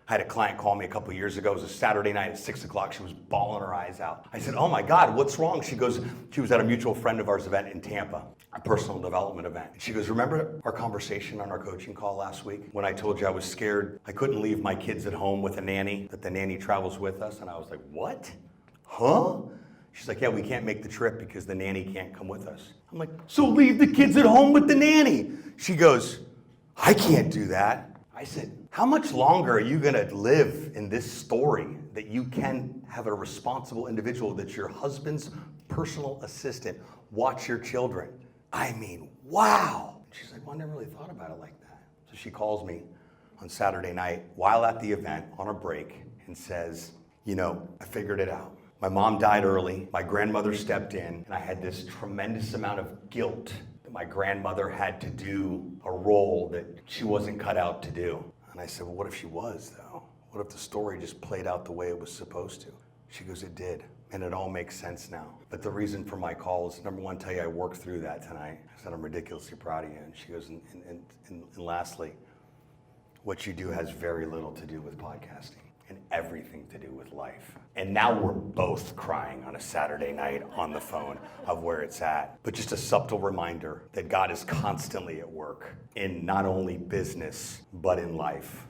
I had a client call me a couple years ago. It was a Saturday night at 6 o'clock. She was bawling her eyes out. I said, oh my God, what's wrong? She goes, she was at a mutual friend of ours event in Tampa, a personal development event. She goes, remember our conversation on our coaching call last week when I told you I was scared I couldn't leave my kids at home with a nanny, that the nanny travels with us? And I was like, what? Huh? She's like, yeah, we can't make the trip because the nanny can't come with us. I'm like, so leave the kids at home with the nanny. She goes, I can't do that. I said, how much longer are you gonna live in this story that you can have a responsible individual that's your husband's personal assistant watch your children? I mean, wow. She's like, well, I never really thought about it like that. So she calls me on Saturday night while at the event on a break and says, you know, I figured it out. My mom died early, my grandmother stepped in, and I had this tremendous amount of guilt that my grandmother had to do a role that she wasn't cut out to do. And I said, well, what if she was, though? What if the story just played out the way it was supposed to? She goes, it did, and it all makes sense now. But the reason for my call is, number one, tell you I worked through that tonight. I said, I'm ridiculously proud of you. And she goes, and lastly, what you do has very little to do with podcasting and everything to do with life. And now we're both crying on a Saturday night on the phone of where it's at. But just a subtle reminder that God is constantly at work in not only business, but in life.